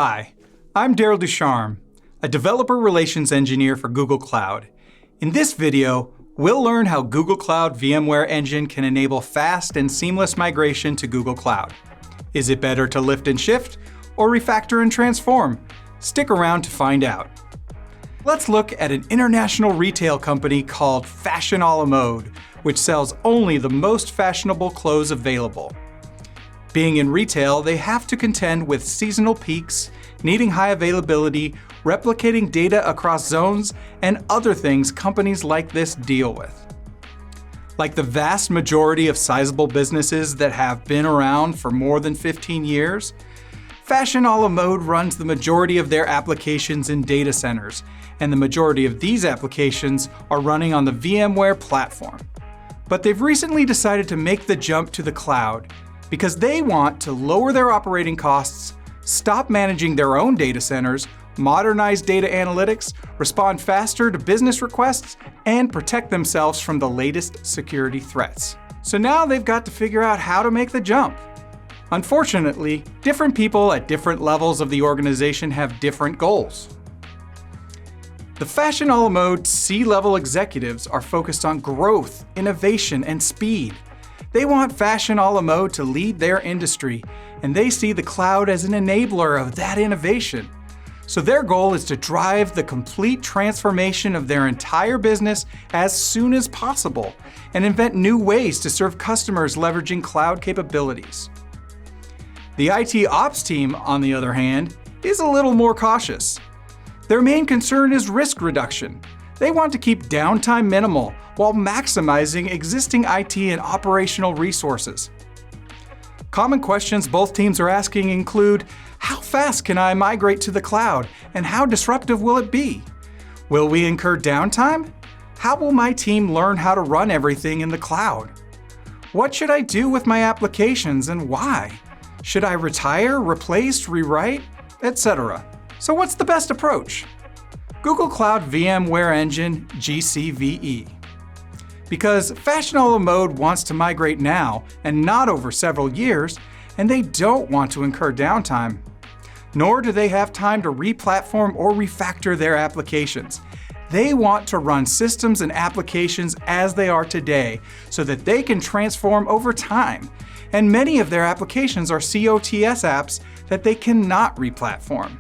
Hi, I'm Daryl Ducharme, a developer relations engineer for Google Cloud. In this video, we'll learn how Google Cloud VMware Engine can enable fast and seamless migration to Google Cloud. Is it better to lift and shift or refactor and transform? Stick around to find out. Let's look at an international retail company called Fashion a la Mode, which sells only the most fashionable clothes available. Being in retail, they have to contend with seasonal peaks, needing high availability, replicating data across zones, and other things companies like this deal with. Like the vast majority of sizable businesses that have been around for more than 15 years, Fashion a la Mode runs the majority of their applications in data centers, and the majority of these applications are running on the VMware platform. But they've recently decided to make the jump to the cloud because they want to lower their operating costs, stop managing their own data centers, modernize data analytics, respond faster to business requests, and protect themselves from the latest security threats. So now they've got to figure out how to make the jump. Unfortunately, different people at different levels of the organization have different goals. The Fashion a la Mode C-level executives are focused on growth, innovation, and speed. They want Fashion a la Mode to lead their industry, and they see the cloud as an enabler of that innovation. So their goal is to drive the complete transformation of their entire business as soon as possible and invent new ways to serve customers leveraging cloud capabilities. The IT ops team, on the other hand, is a little more cautious. Their main concern is risk reduction. They want to keep downtime minimal while maximizing existing IT and operational resources. Common questions both teams are asking include, how fast can I migrate to the cloud, and how disruptive will it be? Will we incur downtime? How will my team learn how to run everything in the cloud? What should I do with my applications and why? Should I retire, replace, rewrite, etc.? So what's the best approach? Google Cloud VMware Engine, GCVE. Because Fashion a la Mode wants to migrate now and not over several years, and they don't want to incur downtime. Nor do they have time to re-platform or refactor their applications. They want to run systems and applications as they are today so that they can transform over time. And many of their applications are COTS apps that they cannot re-platform.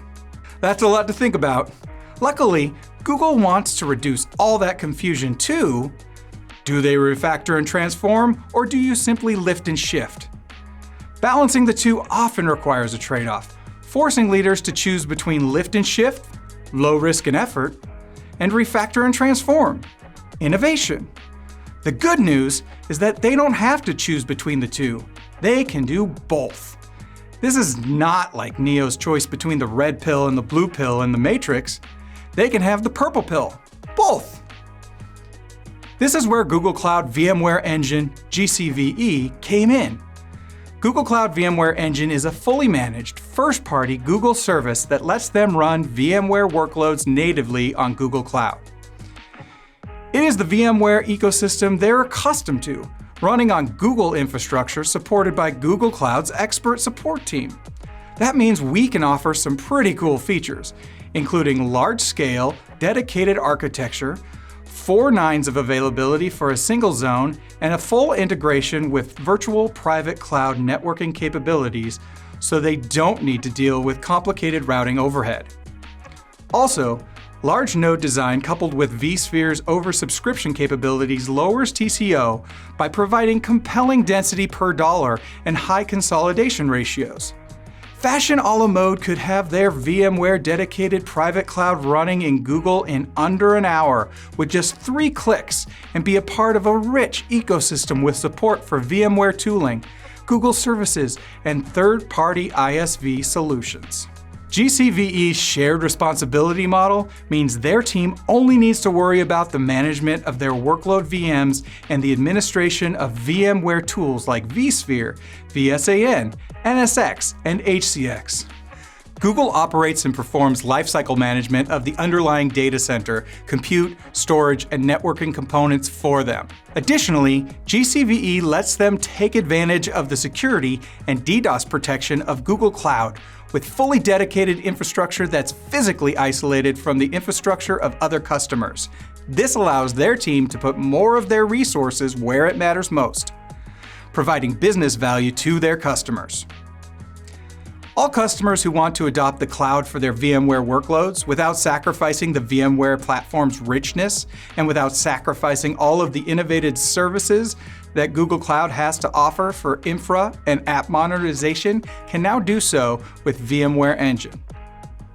That's a lot to think about. Luckily, Google wants to reduce all that confusion too. Do they refactor and transform, or do you simply lift and shift? Balancing the two often requires a trade-off, forcing leaders to choose between lift and shift, low risk and effort, and refactor and transform, innovation. The good news is that they don't have to choose between the two. They can do both. This is not like Neo's choice between the red pill and the blue pill in the Matrix. They can have the purple pill, both. This is where Google Cloud VMware Engine, GCVE, came in. Google Cloud VMware Engine is a fully managed, first-party Google service that lets them run VMware workloads natively on Google Cloud. It is the VMware ecosystem they're accustomed to, running on Google infrastructure supported by Google Cloud's expert support team. That means we can offer some pretty cool features, including large-scale, dedicated architecture, 4 nines of availability for a single zone, and a full integration with virtual private cloud networking capabilities so they don't need to deal with complicated routing overhead. Also, large node design coupled with vSphere's oversubscription capabilities lowers TCO by providing compelling density per dollar and high consolidation ratios. Fashion a la Mode could have their VMware dedicated private cloud running in Google in under an hour with just 3 clicks and be a part of a rich ecosystem with support for VMware tooling, Google services, and third-party ISV solutions. GCVE's shared responsibility model means their team only needs to worry about the management of their workload VMs and the administration of VMware tools like vSphere, vSAN, NSX, and HCX. Google operates and performs lifecycle management of the underlying data center, compute, storage, and networking components for them. Additionally, GCVE lets them take advantage of the security and DDoS protection of Google Cloud, with fully dedicated infrastructure that's physically isolated from the infrastructure of other customers. This allows their team to put more of their resources where it matters most, providing business value to their customers. All customers who want to adopt the cloud for their VMware workloads without sacrificing the VMware platform's richness and without sacrificing all of the innovative services that Google Cloud has to offer for infra and app modernization can now do so with VMware Engine.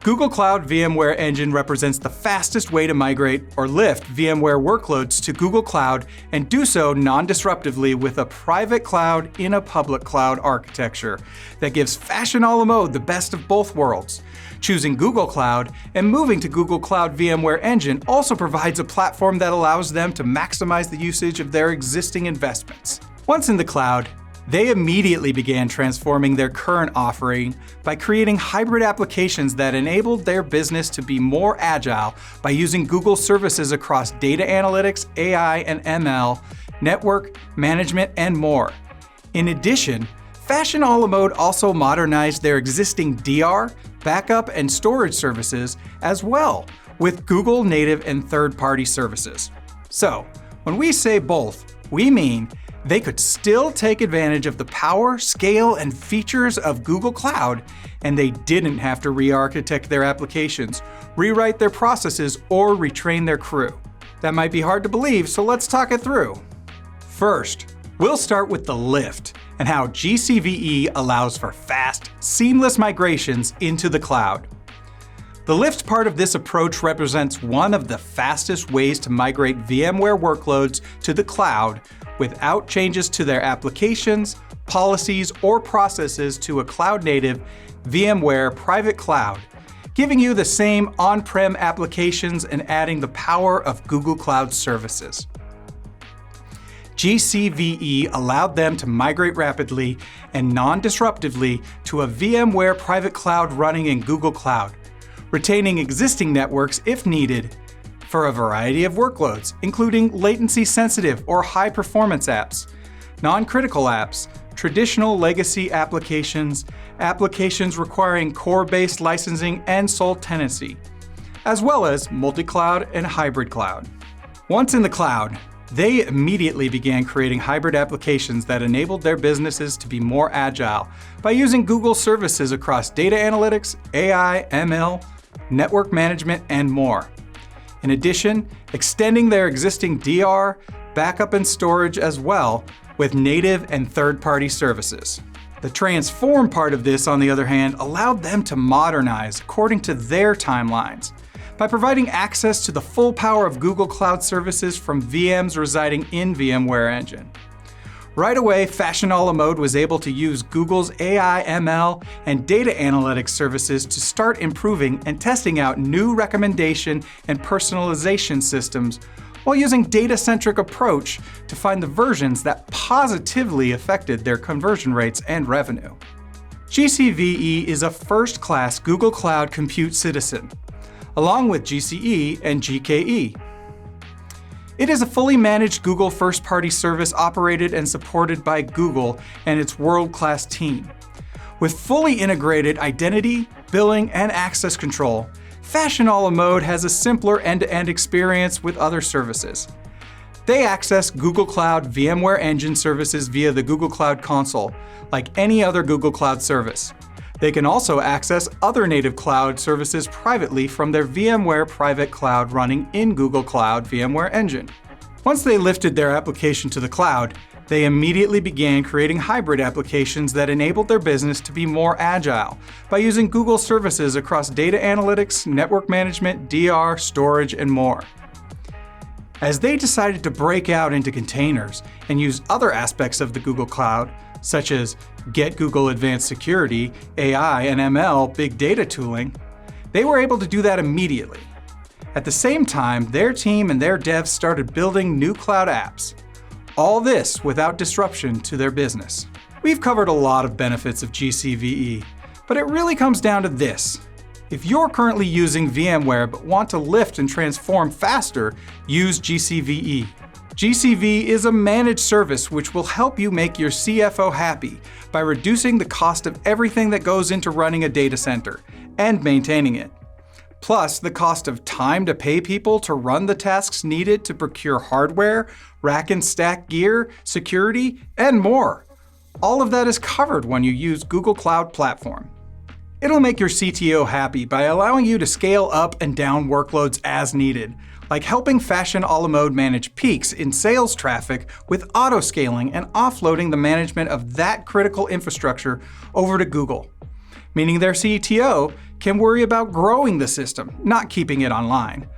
Google Cloud VMware Engine represents the fastest way to migrate or lift VMware workloads to Google Cloud and do so non-disruptively with a private cloud in a public cloud architecture that gives Fashion a la mode the best of both worlds. Choosing Google Cloud and moving to Google Cloud VMware Engine also provides a platform that allows them to maximize the usage of their existing investments. Once in the cloud, they immediately began transforming their current offering by creating hybrid applications that enabled their business to be more agile by using Google services across data analytics, AI and ML, network management, and more. In addition, Fashion a la mode also modernized their existing DR, backup, and storage services as well with Google native and third-party services. So, when we say both, we mean they could still take advantage of the power, scale, and features of Google Cloud, and they didn't have to re-architect their applications, rewrite their processes, or retrain their crew. That might be hard to believe, so let's talk it through. First, we'll start with the lift and how GCVE allows for fast, seamless migrations into the cloud. The lift part of this approach represents one of the fastest ways to migrate VMware workloads to the cloud without changes to their applications, policies, or processes to a cloud-native VMware private cloud, giving you the same on-prem applications and adding the power of Google Cloud services. GCVE allowed them to migrate rapidly and non-disruptively to a VMware private cloud running in Google Cloud, retaining existing networks if needed for a variety of workloads, including latency-sensitive or high-performance apps, non-critical apps, traditional legacy applications, applications requiring core-based licensing and sole tenancy, as well as multi-cloud and hybrid cloud. Once in the cloud, they immediately began creating hybrid applications that enabled their businesses to be more agile by using Google services across data analytics, AI, ML, network management, and more. In addition, extending their existing DR, backup, and storage as well with native and third-party services. The transform part of this, on the other hand, allowed them to modernize according to their timelines by providing access to the full power of Google Cloud services from VMs residing in VMware Engine. Right away, Fashion a la mode was able to use Google's AI, ML, and data analytics services to start improving and testing out new recommendation and personalization systems while using data-centric approach to find the versions that positively affected their conversion rates and revenue. GCVE is a first-class Google Cloud compute citizen, along with GCE and GKE. It is a fully managed Google first-party service operated and supported by Google and its world-class team. With fully integrated identity, billing, and access control, Fashion a la mode has a simpler end-to-end experience with other services. They access Google Cloud VMware Engine services via the Google Cloud Console, like any other Google Cloud service. They can also access other native cloud services privately from their VMware private cloud running in Google Cloud VMware Engine. Once they lifted their application to the cloud, they immediately began creating hybrid applications that enabled their business to be more agile by using Google services across data analytics, network management, DR, storage, and more. As they decided to break out into containers and use other aspects of the Google Cloud, such as Get Google Advanced Security, AI, and ML big data tooling, they were able to do that immediately. At the same time, their team and their devs started building new cloud apps. All this without disruption to their business. We've covered a lot of benefits of GCVE, but it really comes down to this. If you're currently using VMware but want to lift and transform faster, use GCVE. GCVE is a managed service which will help you make your CFO happy by reducing the cost of everything that goes into running a data center and maintaining it. Plus, the cost of time to pay people to run the tasks needed to procure hardware, rack and stack gear, security, and more. All of that is covered when you use Google Cloud Platform. It'll make your CTO happy by allowing you to scale up and down workloads as needed, like helping Fashion a la Mode manage peaks in sales traffic with auto-scaling and offloading the management of that critical infrastructure over to Google, meaning their CTO can worry about growing the system, not keeping it online.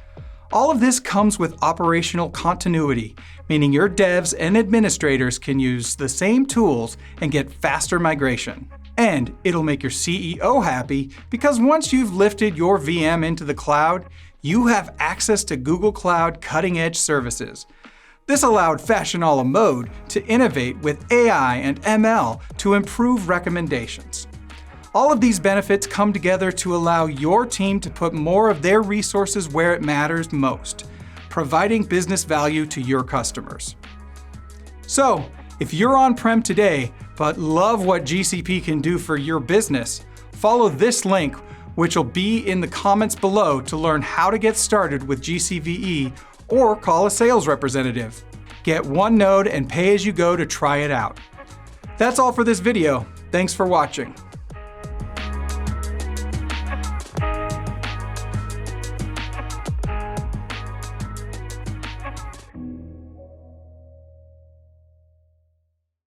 All of this comes with operational continuity, meaning your devs and administrators can use the same tools and get faster migration. And it'll make your CEO happy because once you've lifted your VM into the cloud, you have access to Google Cloud cutting-edge services. This allowed Fashion a la Mode to innovate with AI and ML to improve recommendations. All of these benefits come together to allow your team to put more of their resources where it matters most, providing business value to your customers. So, if you're on-prem today, but love what GCP can do for your business, follow this link, which will be in the comments below to learn how to get started with GCVE or call a sales representative. Get one node and pay as you go to try it out. That's all for this video. Thanks for watching.